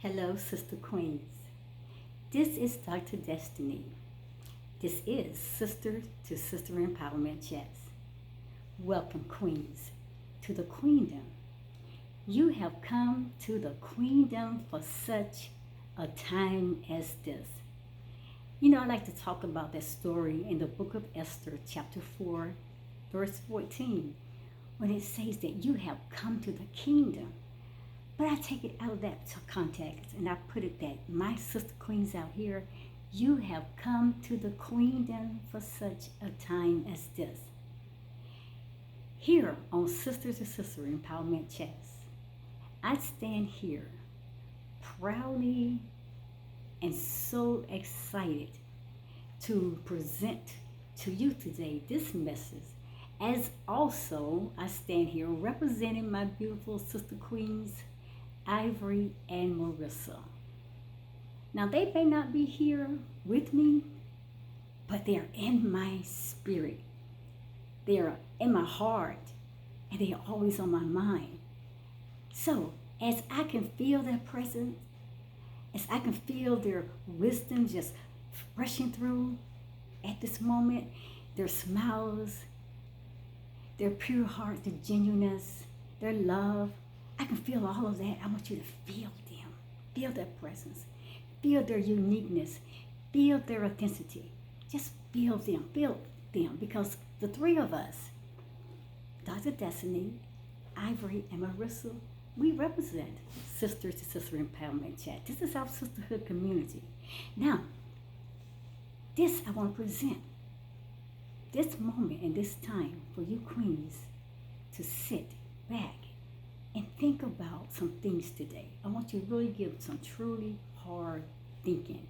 Hello, Sister Queens. This is Dr. Destiny. This is Sister to Sister Empowerment Chats. Welcome, Queens, to the Queendom. You have come to the Queendom for such a time as this. You know, I like to talk about that story in the book of Esther, chapter 4, verse 14, when it says that you have come to the kingdom. But I take it out of that context and I put it that my sister queens out here, you have come to the queendom for such a time as this. Here on Sister to Sister Empowerment Chats, I stand here proudly and so excited to present to you today this message. As also, I stand here representing my beautiful sister queens, Ivory and Marissa. Now, they may not be here with me, but they're in my spirit. They're in my heart, and they're always on my mind. So, as I can feel their presence, as I can feel their wisdom just rushing through at this moment, their smiles, their pure heart, their genuineness, their love, I can feel all of that. I want you to feel them, feel their presence, feel their uniqueness, feel their authenticity. Just feel them, because the three of us, Dr. Destiny, Ivory, and Marissa, we represent Sister to Sister Empowerment Chat. This is our sisterhood community. Now, this I want to present this moment and this time for you queens to sit back and think about some things today. I want you to really give some truly hard thinking.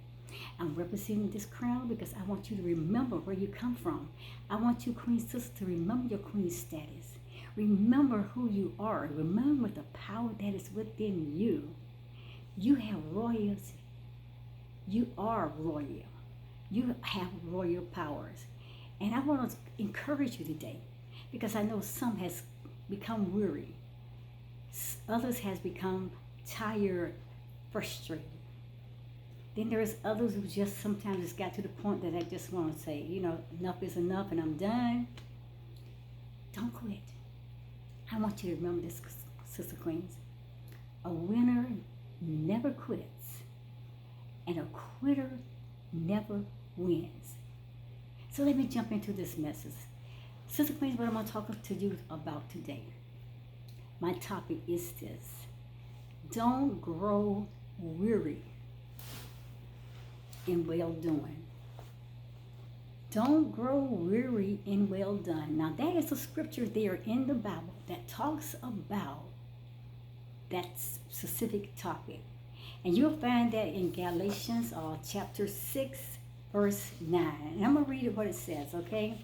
I'm representing this crown because I want you to remember where you come from. I want you queen sisters to remember your queen status. Remember who you are. Remember the power that is within you. You have royalty. You are royal. You have royal powers. And I want to encourage you today because I know some has become weary. Others has become tired, frustrated. Then there's others who just sometimes just got to the point that I just want to say, enough is enough and I'm done. Don't quit. I want you to remember this, Sister Queens. A winner never quits, and a quitter never wins. So let me jump into this message. Sister Queens, what I'm going to talk to you about today. My topic is this: don't grow weary in well doing. Don't grow weary in well done. Now, that is a scripture there in the Bible that talks about that specific topic. And you'll find that in Galatians chapter 6, verse 9. And I'm going to read it what it says, okay?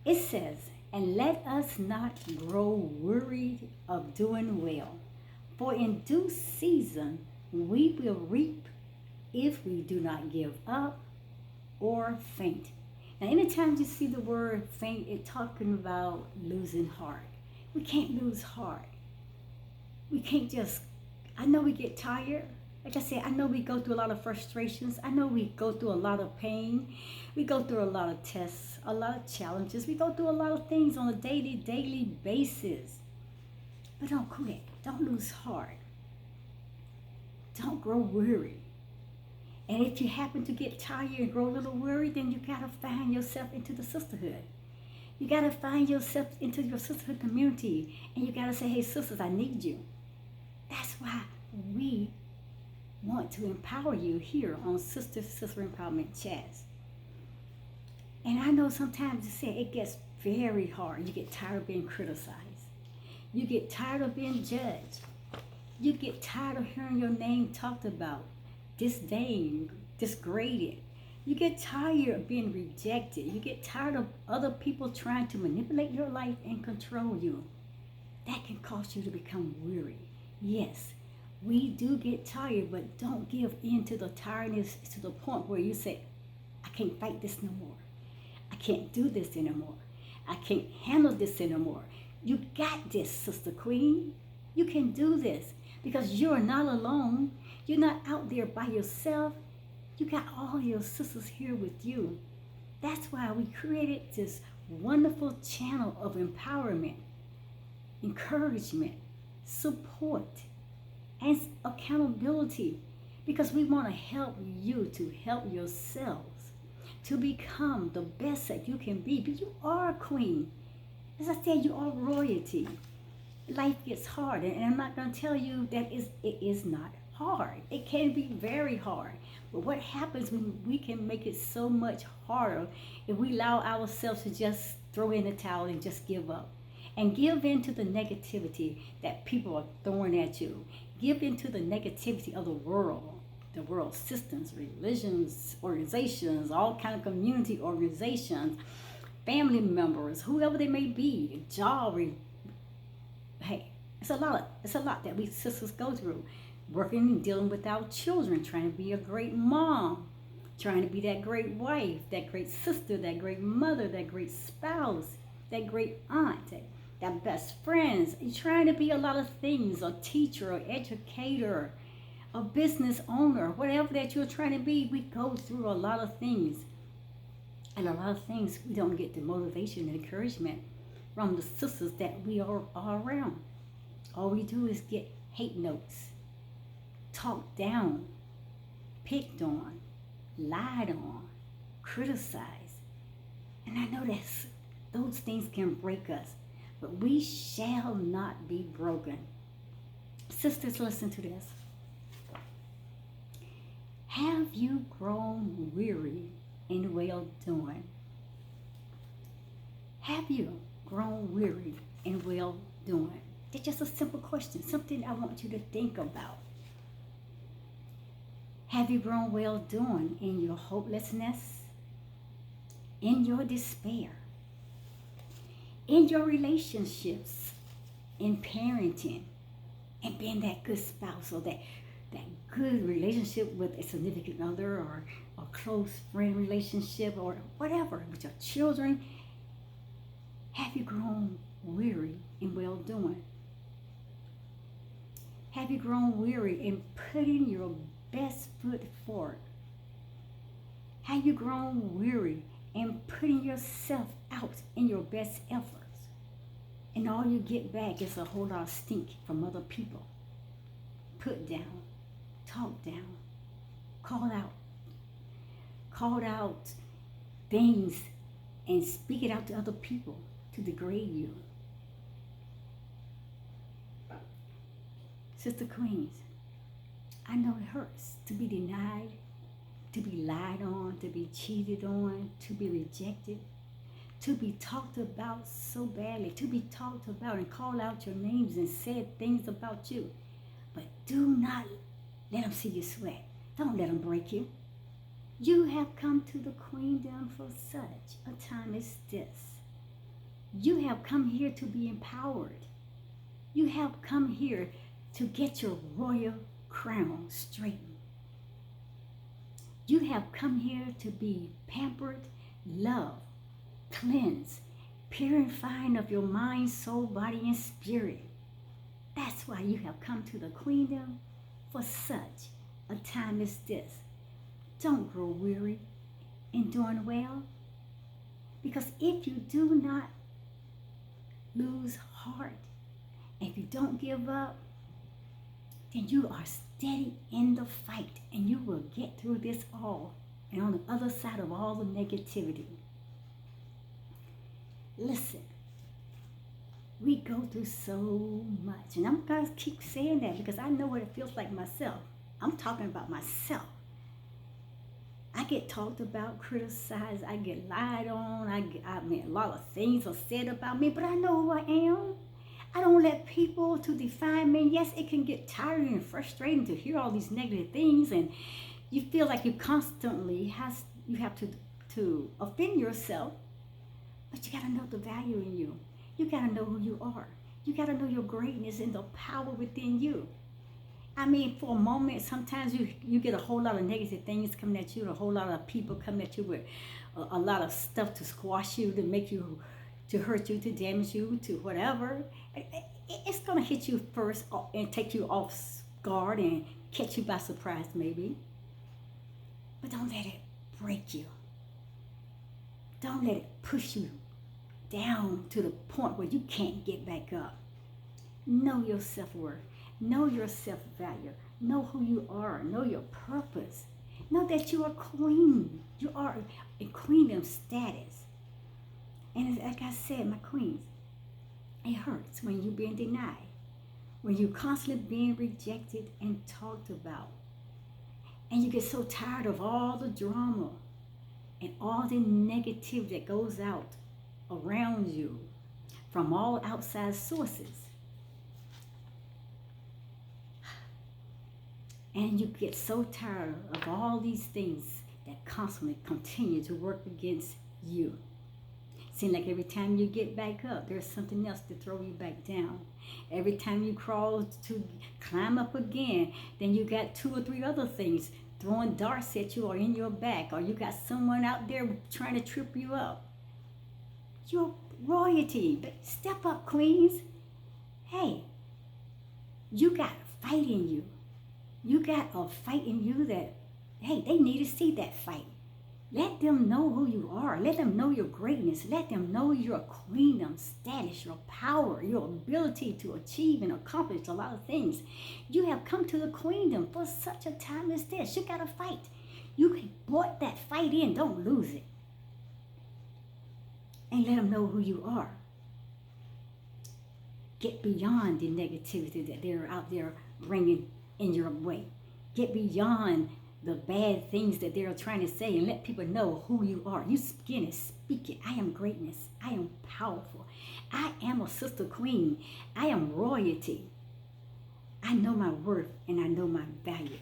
It says, "And let us not grow weary of doing well, for in due season we will reap if we do not give up or faint." Now, anytime you see the word faint, it's talking about losing heart. We can't lose heart. We can't just, I know we get tired. Like I said, I know we go through a lot of frustrations. I know we go through a lot of pain. We go through a lot of tests, a lot of challenges. We go through a lot of things on a daily basis. But don't quit. Don't lose heart. Don't grow weary. And if you happen to get tired and grow a little weary, then you got to find yourself into the sisterhood. You got to find yourself into your sisterhood community. And you got to say, hey, sisters, I need you. That's why we want to empower you here on Sister Empowerment Chats. And I know sometimes it gets very hard. You get tired of being criticized. You get tired of being judged. You get tired of hearing your name talked about, disdained, disgraded. You get tired of being rejected. You get tired of other people trying to manipulate your life and control you. That can cause you to become weary. Yes, we do get tired, but don't give in to the tiredness to the point where you say, I can't fight this no more. I can't do this anymore. I can't handle this anymore. You got this, Sister Queen. You can do this. because you're not alone. You're not out there by yourself. You got all your sisters here with you. That's why we created this wonderful channel of empowerment, encouragement, support, and accountability, because we want to help you to help yourselves to become the best that you can be. But you are a queen. As I said, you are royalty. Life gets hard, and I'm not going to tell you that it is not hard. It can be very hard. But what happens when we can make it so much harder if we allow ourselves to just throw in the towel and just give up? And give in to the negativity that people are throwing at you. Give in to the negativity of the world systems, religions, organizations, all kind of community organizations, family members, whoever they may be, job. Hey, it's a lot that we sisters go through. Working and dealing with our children, trying to be a great mom, trying to be that great wife, that great sister, that great mother, that great spouse, that great aunt, that best friends. You're trying to be a lot of things, a teacher, an educator, a business owner, whatever that you're trying to be. We go through a lot of things. And a lot of things we don't get the motivation and encouragement from the sisters that we are around. All we do is get hate notes, talked down, picked on, lied on, criticized. And I know that those things can break us, but we shall not be broken. Sisters, listen to this. Have you grown weary in well-doing? Have you grown weary in well-doing? It's just a simple question, something I want you to think about. Have you grown well-doing in your hopelessness, in your despair, in your relationships, in parenting, and being that good spouse, or that good relationship with a significant other, or a close friend relationship, or whatever, with your children? Have you grown weary in well-doing? Have you grown weary in putting your best foot forward? Have you grown weary in putting yourself out in your best efforts? And all you get back is a whole lot of stink from other people. Put down, talk down, called out things, and speak it out to other people to degrade you. Sister Queens, I know it hurts to be denied, to be lied on, to be cheated on, to be rejected, to be talked about so badly, to be talked about and called out your names and said things about you. But do not let them see you sweat. Don't let them break you. You have come to the queendom for such a time as this. You have come here to be empowered. You have come here to get your royal crown straightened. You have come here to be pampered, loved, cleansed, purifying of your mind, soul, body, and spirit. That's why you have come to the queendom for such a time as this. Don't grow weary in doing well, because if you do not lose heart, if you don't give up, then you are steady in the fight, and you will get through this all, and on the other side of all the negativity. Listen, we go through so much, and I'm going to keep saying that because I know what it feels like myself. I'm talking about myself. I get talked about, criticized, I get lied on, I mean, a lot of things are said about me, but I know who I am. I don't let people to define me. Yes, it can get tiring and frustrating to hear all these negative things, and you feel like you constantly have to offend yourself, but you got to know the value in you. You got to know who you are. You got to know your greatness and the power within you. I mean, for a moment, sometimes you get a whole lot of negative things coming at you, a whole lot of people coming at you with a lot of stuff to squash you, to make you, to hurt you, to damage you, to whatever. It's going to hit you first and take you off guard and catch you by surprise, maybe. But don't let it break you. Don't let it push you down to the point where you can't get back up. Know your self-worth. Know your self-value. Know who you are. Know your purpose. Know that you are queen. You are in queendom status. And like I said, my queens, it hurts when you're being denied, when you're constantly being rejected and talked about. And you get so tired of all the drama and all the negativity that goes out around you from all outside sources. And you get so tired of all these things that constantly continue to work against you. Seems like every time you get back up, there's something else to throw you back down. Every time you crawl to climb up again, then you got 2 or 3 other things throwing darts at you or in your back, or you got someone out there trying to trip you up. You're royalty. But step up, queens. Hey, you got a fight in you. You got a fight in you that, hey, they need to see that fight. Let them know who you are. Let them know your greatness. Let them know your queendom status, your power, your ability to achieve and accomplish a lot of things. You have come to the queendom for such a time as this. You got to fight. You can put that fight in. Don't lose it. And let them know who you are. Get beyond the negativity that they're out there bringing in your way. Get beyond the bad things that they're trying to say and let people know who you are. You begin to speak it. I am greatness. I am powerful. I am a sister queen. I am royalty. I know my worth and I know my value.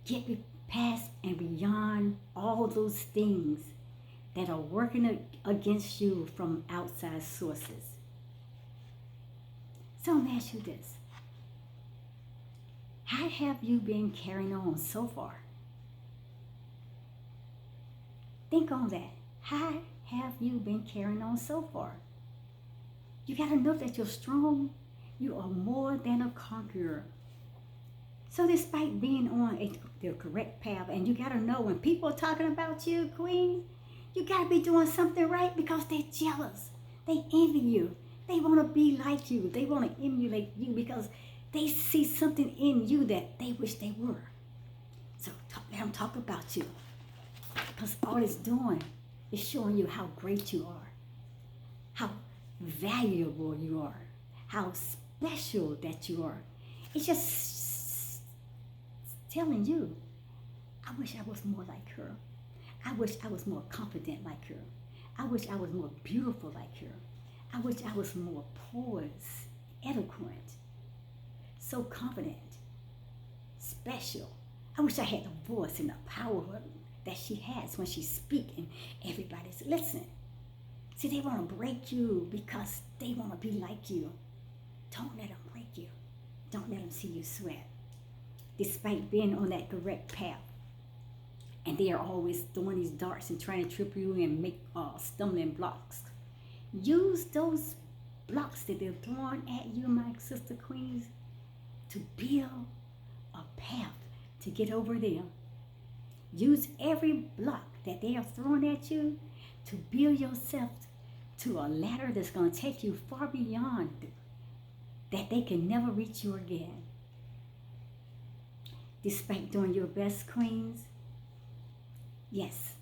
Get past and beyond all those things that are working against you from outside sources. So let me ask you this. How have you been carrying on so far? Think on that. How have you been carrying on so far? You got to know that you're strong. You are more than a conqueror. So despite being on the correct path, and you got to know when people are talking about you, queen, you got to be doing something right because they're jealous. They envy you. They want to be like you. They want to emulate you because they see something in you that they wish they were. So let them talk about you. Because all it's doing is showing you how great you are, how valuable you are, how special that you are. It's just telling you, I wish I was more like her. I wish I was more confident like her. I wish I was more beautiful like her. I wish I was more poised, eloquent, so confident, special. I wish I had the voice and the power that she has when she speaks and everybody's listening. See, they want to break you because they want to be like you. Don't let them break you. Don't let them see you sweat. Despite being on that correct path. And they are always throwing these darts and trying to trip you and make stumbling blocks. Use those blocks that they're throwing at you, my sister queens, to build a path to get over them. Use every block that they are throwing at you to build yourself to a ladder that's going to take you far beyond that they can never reach you again. Despite doing your best, queens, yes,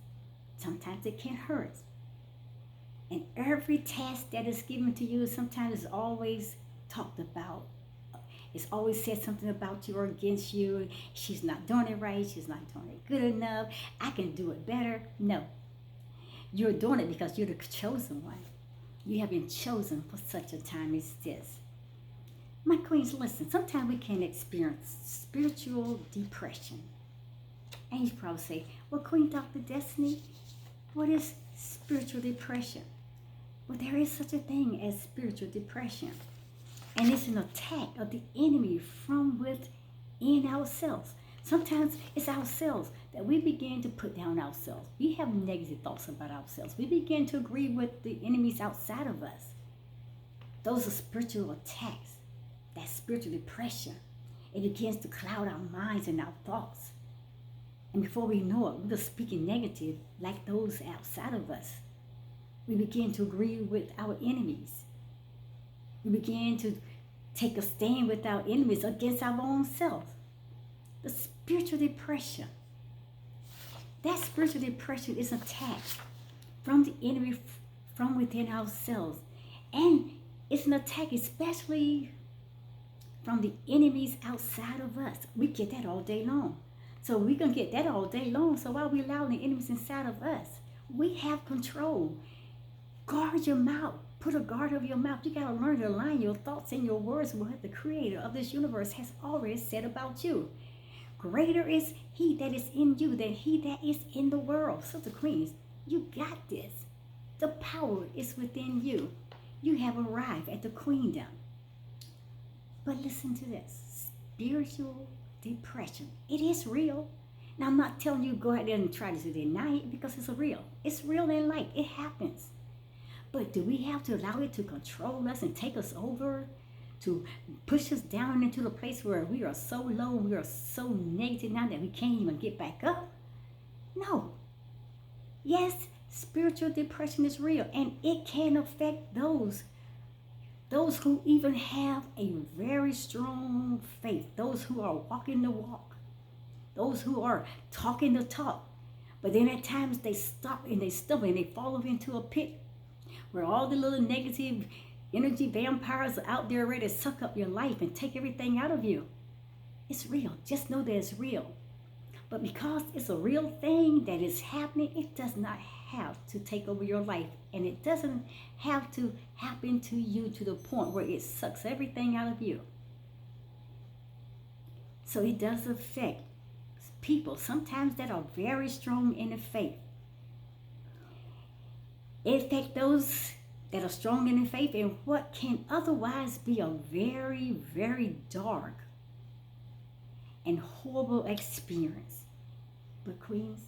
sometimes it can hurt. And every task that is given to you sometimes is always talked about. It's always said something about you or against you. She's not doing it right. She's not doing it good enough. I can do it better. No. You're doing it because you're the chosen one. You have been chosen for such a time as this. My queens, listen. Sometimes we can experience spiritual depression. And you probably say, well, Queen Dr. Destiny, what is spiritual depression? Well, there is such a thing as spiritual depression. And it's an attack of the enemy from within ourselves. Sometimes it's ourselves that we begin to put down ourselves. We have negative thoughts about ourselves. We begin to agree with the enemies outside of us. Those are spiritual attacks that spiritual depression. It begins to cloud our minds and our thoughts. And before we know it, we're speaking negative like those outside of us. We begin to agree with our enemies. We begin to take a stand with our enemies against our own self. The spiritual depression. That spiritual depression is an attack from the enemy from within ourselves. And it's an attack especially from the enemies outside of us. We get that all day long. So we're going to get that all day long. So why are we allowing the enemies inside of us? We have control. Guard your mouth. Put a guard over your mouth. You got to learn to align your thoughts and your words with what the creator of this universe has already said about you. Greater is he that is in you than he that is in the world. Sister Queens, you got this. The power is within you. You have arrived at the queendom. But listen to this. Spiritual depression. It is real. Now, I'm not telling you go out there and try to deny it because it's real. It's real in life. It happens. But do we have to allow it to control us and take us over? To push us down into the place where we are so low, we are so negative now that we can't even get back up? No. Yes, spiritual depression is real, and it can affect those who even have a very strong faith, those who are walking the walk, those who are talking the talk. But then at times they stop and they stumble and they fall into a pit where all the little negative energy vampires are out there ready to suck up your life and take everything out of you. It's real. Just know that it's real. But because it's a real thing that is happening, it does not have to take over your life. And it doesn't have to happen to you to the point where it sucks everything out of you. So it does affect people sometimes that are very strong in the faith. It affects those that are strong in the faith in what can otherwise be a very, very dark and horrible experience. But Queens,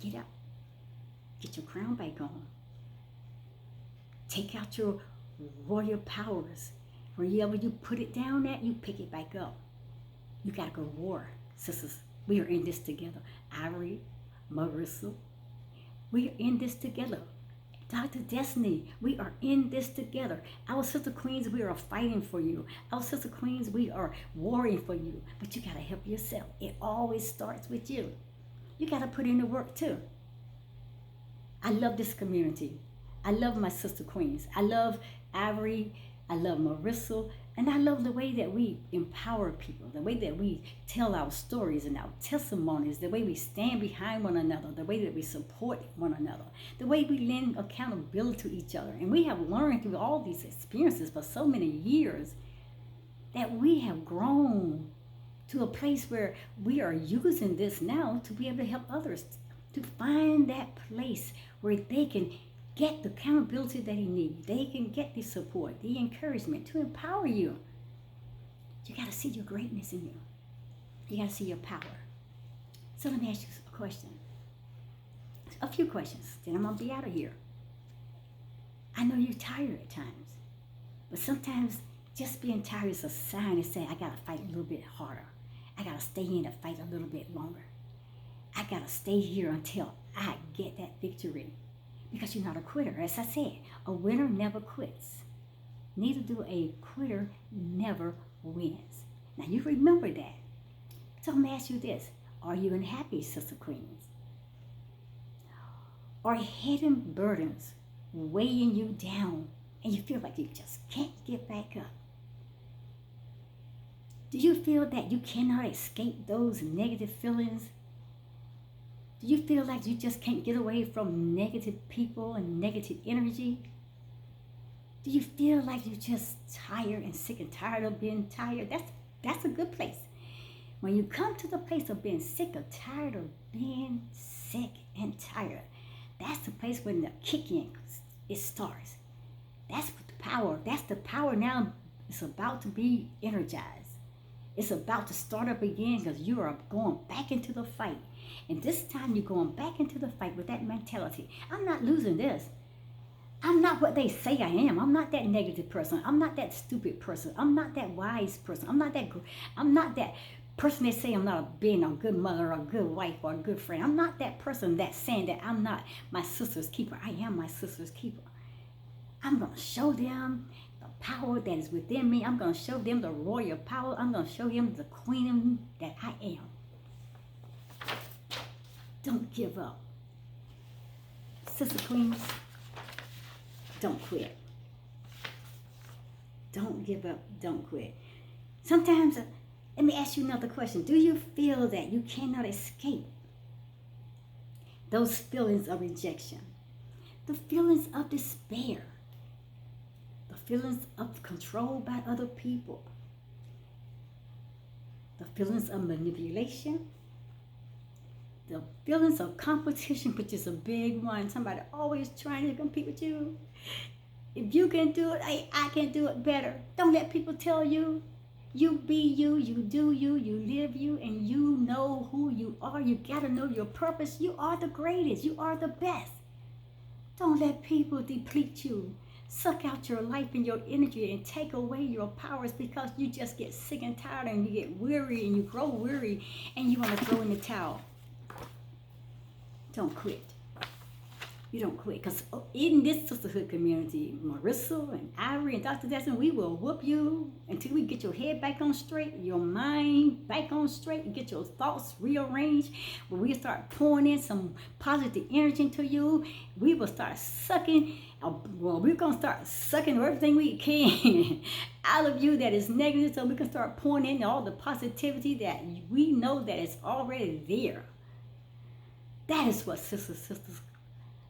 get up. Get your crown back on. Take out your warrior powers. Wherever you put it down at, you pick it back up. You got to go war. Sisters, we are in this together. Ivory, Marissa, we are in this together. Dr. Destiny, we are in this together. Our sister queens, we are fighting for you. Our sister queens, we are warring for you. But you got to help yourself. It always starts with you. You got to put in the work too. I love this community. I love my sister queens. I love Ivory. I love Marissa. And I love the way that we empower people, the way that we tell our stories and our testimonies, the way we stand behind one another, the way that we support one another, the way we lend accountability to each other. And we have learned through all these experiences for so many years that we have grown to a place where we are using this now to be able to help others to find that place where they can get the accountability that they need. They can get the support, the encouragement to empower you. You got to see your greatness in you. You got to see your power. So let me ask you a question. A few questions, then I'm going to be out of here. I know you're tired at times, but sometimes just being tired is a sign to say, I got to fight a little bit harder. I got to stay in to fight a little bit longer. I got to stay here until I get that victory. Because you're not a quitter. As I said, a winner never quits. Neither do a quitter never wins. Now you remember that. So I'm going to ask you this. Are you unhappy, Sister Queens? Are hidden burdens weighing you down and you feel like you just can't get back up? Do you feel that you cannot escape those negative feelings? Do you feel like you just can't get away from negative people and negative energy? Do you feel like you're just tired and sick and tired of being tired? That's a good place. When you come to the place of being sick or tired of being sick and tired, that's the place when the kicking it starts. That's the power now. It's about to be energized. It's about to start up again because you are going back into the fight. And this time you're going back into the fight with that mentality. I'm not losing this. I'm not what they say I am. I'm not that negative person. I'm not that stupid person. I'm not that wise person. I'm not that person they say I'm not being a good mother or a good wife or a good friend. I'm not that person that's saying that I'm not my sister's keeper. I am my sister's keeper. I'm going to show them the power that is within me. I'm going to show them the royal power. I'm going to show them the queen that I am. Don't give up. Sister Queens, don't quit. Don't give up. Don't quit. Sometimes, let me ask you another question. Do you feel that you cannot escape those feelings of rejection, the feelings of despair, the feelings of control by other people, the feelings of manipulation, the feelings of competition, which is a big one. Somebody always trying to compete with you. If you can do it, I can do it better. Don't let people tell you. You be you, you do you, you live you, and you know who you are. You got to know your purpose. You are the greatest. You are the best. Don't let people deplete you, suck out your life and your energy and take away your powers because you just get sick and tired and you get weary and you grow weary and you want to throw in the towel. Don't quit. You don't quit. Because in this sisterhood community, Marissa and Ivory and Dr. Destin, we will whoop you until we get your head back on straight, your mind back on straight, and get your thoughts rearranged. When we start pouring in some positive energy into you, we will start sucking. Well, we're going to start sucking everything we can out of you that is negative, so we can start pouring in all the positivity that we know that is already there. That is what Sisters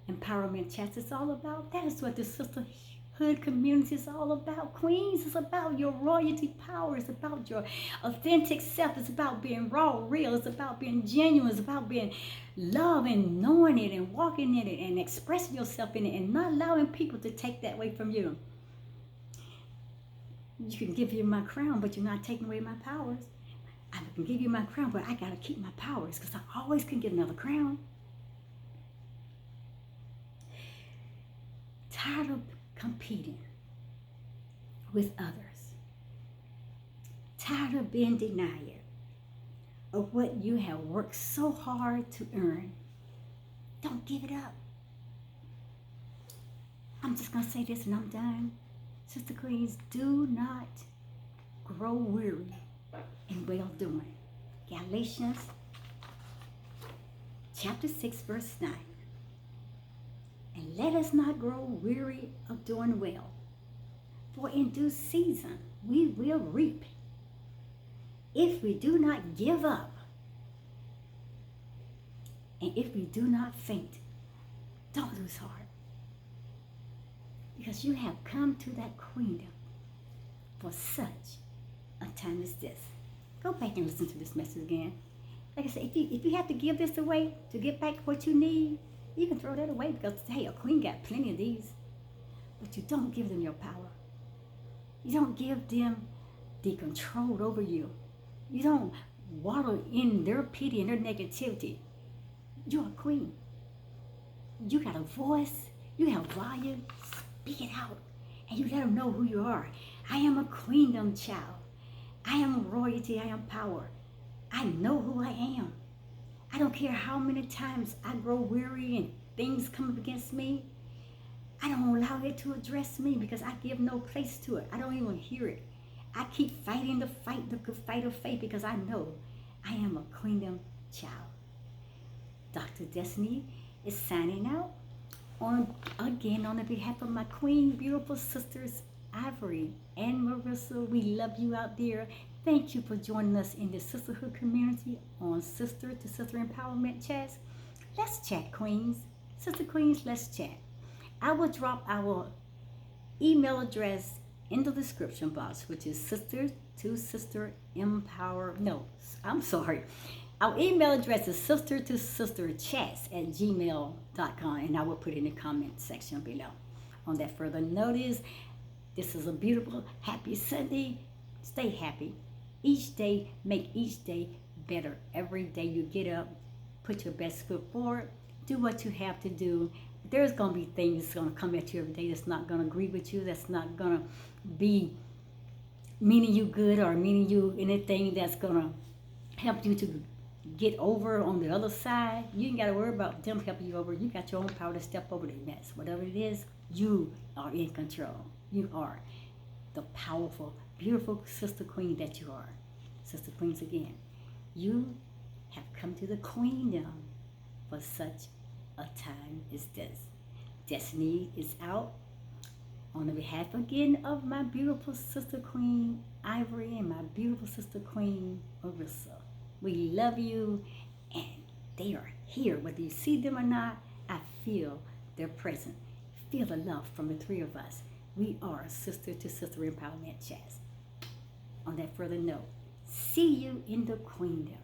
Empowerment Chats is all about. That is what the sisterhood community is all about. Queens, it's about your royalty power. It's about your authentic self. It's about being raw, real. It's about being genuine. It's about being love and knowing it and walking in it and expressing yourself in it and not allowing people to take that away from you. You can give you my crown, but you're not taking away my powers. I can give you my crown, but I got to keep my powers because I always can get another crown. Tired of competing with others. Tired of being denied of what you have worked so hard to earn. Don't give it up. I'm just going to say this and I'm done. Sister Queens, do not grow weary in well doing. Galatians chapter 6 verse 9. And let us not grow weary of doing well, for in due season we will reap if we do not give up and if we do not faint. Don't lose heart, because you have come to that queendom for such a time as this. Go back and listen to this message again. Like I said, if you have to give this away to get back what you need, you can throw that away because, hey, a queen got plenty of these. But you don't give them your power. You don't give them the control over you. You don't waddle in their pity and their negativity. You're a queen. You got a voice. You have volume. Speak it out. And you let them know who you are. I am a queendom child. I am royalty. I am power. I know who I am. I don't care how many times I grow weary and things come up against me. I don't allow it to address me because I give no place to it. I don't even hear it. I keep fighting the good fight of faith because I know I am a queendom child. Dr. Destiny is signing out on the behalf of my queen, beautiful sisters, Ivory and Marissa. We love you out there. Thank you for joining us in the sisterhood community on Sister to Sister Empowerment Chats. Let's chat, Queens. Sister Queens, let's chat. I will drop our email address in the description box, which is sister to sister empower. No, I'm sorry. Our email address is sister to sister chats at gmail.com, and I will put it in the comment section below. On that further notice, this is a beautiful, happy Sunday. Stay happy. Each day, make each day better. Every day you get up, put your best foot forward, do what you have to do, there's going to be things that's going to come at you every day that's not going to agree with you, that's not going to be meaning you good or meaning you anything that's going to help you to get over on the other side. You ain't got to worry about them helping you over. You got your own power to step over the mess. Whatever it is, you are in control. You are the powerful, beautiful sister queen that you are. Sister queens again. You have come to the queendom for such a time as this. Destiny is out on the behalf again of my beautiful sister queen Ivory and my beautiful sister queen Marissa. We love you, and they are here. Whether you see them or not, I feel their presence. Feel the love from the three of us. We are sister to sister empowerment chats. On that further note, see you in the queendom.